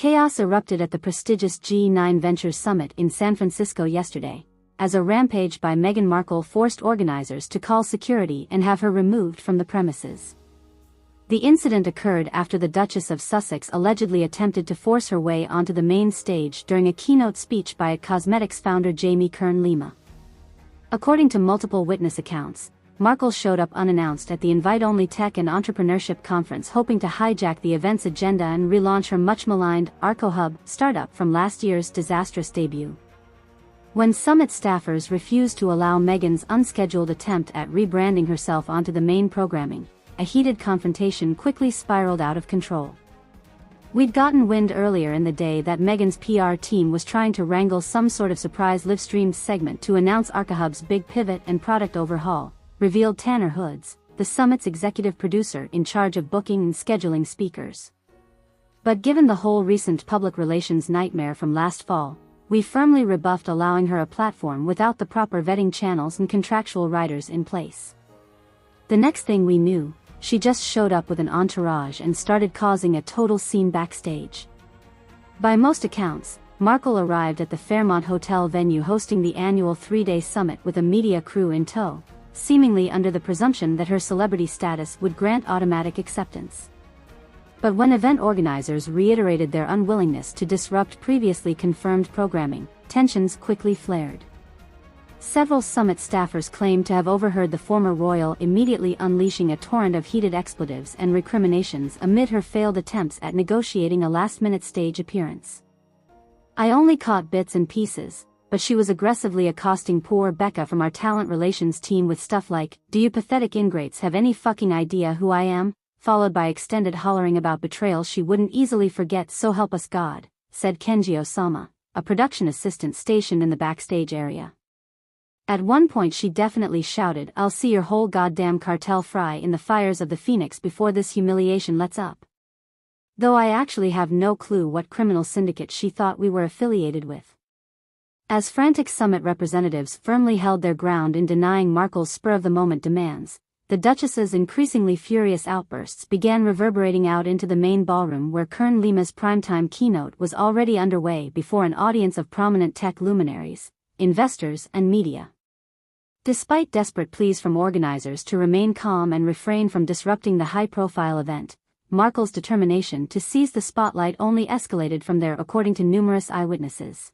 Chaos erupted at the prestigious G9 Ventures Summit in San Francisco yesterday, as a rampage by Meghan Markle forced organizers to call security and have her removed from the premises. The incident occurred after the Duchess of Sussex allegedly attempted to force her way onto the main stage during a keynote speech by cosmetics founder Jaime Kern. According to multiple witness accounts, Markle showed up unannounced at the invite-only tech and entrepreneurship conference, hoping to hijack the event's agenda and relaunch her much-maligned ArcoHub startup from last year's disastrous debut. When summit staffers refused to allow Meghan's unscheduled attempt at rebranding herself onto the main programming, a heated confrontation quickly spiraled out of control. We'd gotten wind earlier in the day that Meghan's PR team was trying to wrangle some sort of surprise live-streamed segment to announce ArcoHub's big pivot and product overhaul, revealed Tanner Hoods, the summit's executive producer in charge of booking and scheduling speakers. But given the whole recent public relations nightmare from last fall, we firmly rebuffed allowing her a platform without the proper vetting channels and contractual riders in place. The next thing we knew, she just showed up with an entourage and started causing a total scene backstage. By most accounts, Markle arrived at the Fairmont Hotel venue hosting the annual 3-day summit with a media crew in tow, seemingly under the presumption that her celebrity status would grant automatic acceptance. But when event organizers reiterated their unwillingness to disrupt previously confirmed programming, tensions quickly flared. Several summit staffers claimed to have overheard the former royal immediately unleashing a torrent of heated expletives and recriminations amid her failed attempts at negotiating a last-minute stage appearance. "I only caught bits and pieces, but she was aggressively accosting poor Becca from our talent relations team with stuff like, 'Do you pathetic ingrates have any fucking idea who I am?' followed by extended hollering about betrayal she wouldn't easily forget, so help us God," said Kenji Osama, a production assistant stationed in the backstage area. At one point she definitely shouted, "I'll see your whole goddamn cartel fry in the fires of the Phoenix before this humiliation lets up." Though I actually have no clue what criminal syndicate she thought we were affiliated with. As frantic summit representatives firmly held their ground in denying Markle's spur-of-the-moment demands, the Duchess's increasingly furious outbursts began reverberating out into the main ballroom, where Kern-Lima's primetime keynote was already underway before an audience of prominent tech luminaries, investors and media. Despite desperate pleas from organizers to remain calm and refrain from disrupting the high-profile event, Markle's determination to seize the spotlight only escalated from there, according to numerous eyewitnesses.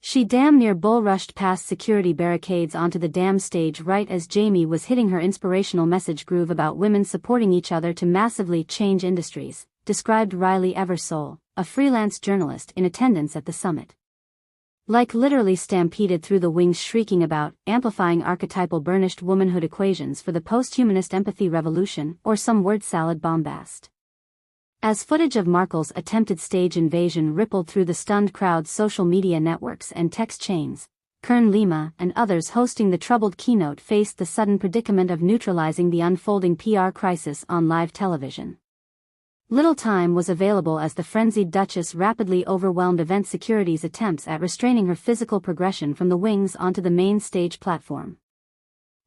She damn near bull-rushed past security barricades onto the damn stage right as Jaime was hitting her inspirational message groove about women supporting each other to massively change industries, described Riley Eversole, a freelance journalist in attendance at the summit. Like literally stampeded through the wings, shrieking about amplifying archetypal burnished womanhood equations for the post-humanist empathy revolution or some word salad bombast. As footage of Markle's attempted stage invasion rippled through the stunned crowd's social media networks and text chains, Kern-Lima and others hosting the troubled keynote faced the sudden predicament of neutralizing the unfolding PR crisis on live television. Little time was available as the frenzied Duchess rapidly overwhelmed event security's attempts at restraining her physical progression from the wings onto the main stage platform.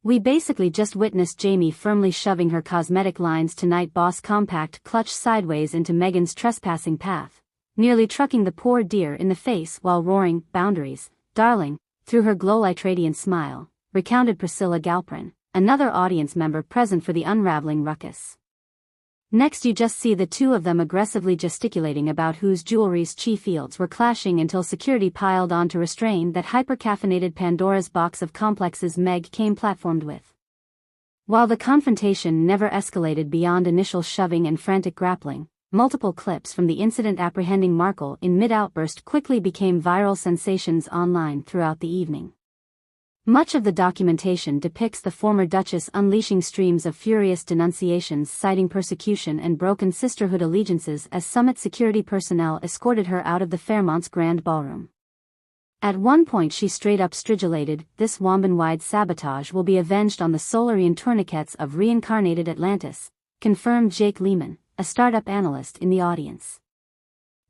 "We basically just witnessed Jaime firmly shoving her cosmetic lines tonight boss compact clutch sideways into Meghan's trespassing path, nearly trucking the poor dear in the face while roaring, 'Boundaries, darling,' through her glow-light radiant smile," recounted Priscilla Galprin, another audience member present for the unraveling ruckus. Next you just see the two of them aggressively gesticulating about whose jewelry's chi fields were clashing until security piled on to restrain that hyper-caffeinated Pandora's box of complexes Meg came platformed with. While the confrontation never escalated beyond initial shoving and frantic grappling, multiple clips from the incident apprehending Markle in mid-outburst quickly became viral sensations online throughout the evening. Much of the documentation depicts the former Duchess unleashing streams of furious denunciations citing persecution and broken sisterhood allegiances as summit security personnel escorted her out of the Fairmont's grand ballroom. At one point she straight up stridulated, "This Womban-wide sabotage will be avenged on the Solarian tourniquets of reincarnated Atlantis," confirmed Jake Lehman, a startup analyst in the audience.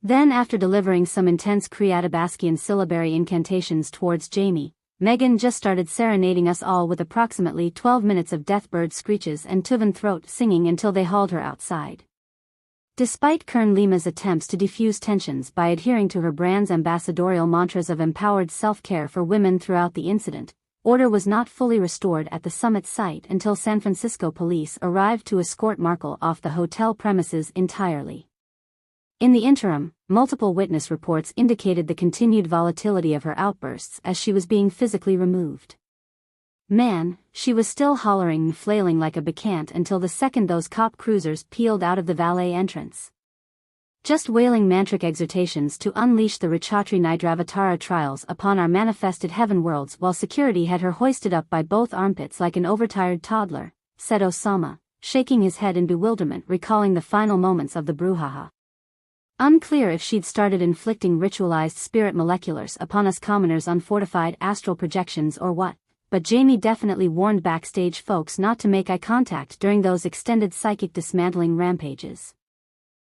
Then, after delivering some intense Creatabaskian syllabary incantations towards Jaime, Meghan just started serenading us all with approximately 12 minutes of deathbird screeches and Tuvan throat singing until they hauled her outside. Despite Kern Lima's attempts to defuse tensions by adhering to her brand's ambassadorial mantras of empowered self-care for women throughout the incident, order was not fully restored at the summit site until San Francisco police arrived to escort Markle off the hotel premises entirely. In the interim, multiple witness reports indicated the continued volatility of her outbursts as she was being physically removed. Man, she was still hollering and flailing like a bacchant until the second those cop cruisers peeled out of the valet entrance. Just wailing mantric exhortations to unleash the Richatri Nidravatara trials upon our manifested heaven worlds while security had her hoisted up by both armpits like an overtired toddler, said Osama, shaking his head in bewilderment recalling the final moments of the brouhaha. Unclear if she'd started inflicting ritualized spirit moleculars upon us commoners' unfortified astral projections or what, but Jaime definitely warned backstage folks not to make eye contact during those extended psychic dismantling rampages.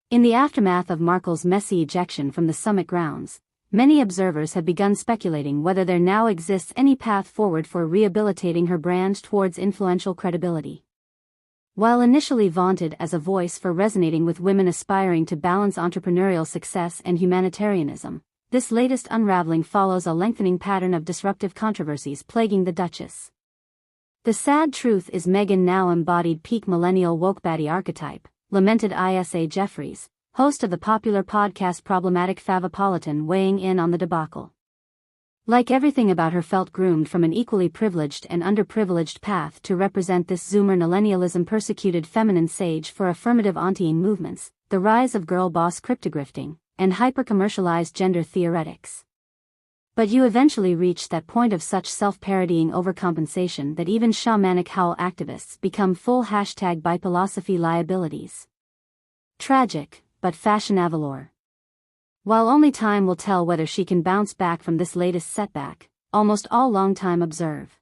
In the aftermath of Markle's messy ejection from the summit grounds, many observers had begun speculating whether there now exists any path forward for rehabilitating her brand towards influential credibility. While initially vaunted as a voice for resonating with women aspiring to balance entrepreneurial success and humanitarianism, this latest unraveling follows a lengthening pattern of disruptive controversies plaguing the Duchess. The sad truth is Meghan now embodied peak millennial woke baddie archetype, lamented Isa Jeffries, host of the popular podcast Problematic Favopolitan, weighing in on the debacle. Like everything about her, felt groomed from an equally privileged and underprivileged path to represent this Zoomer millennialism persecuted feminine sage for affirmative auntying movements, the rise of girl boss cryptogrifting, and hyper-commercialized gender theoretics. But you eventually reach that point of such self-parodying overcompensation that even shamanic howl activists become full #bipilosophy liabilities. Tragic, but fashion avalor. While only time will tell whether she can bounce back from this latest setback, almost all long time observe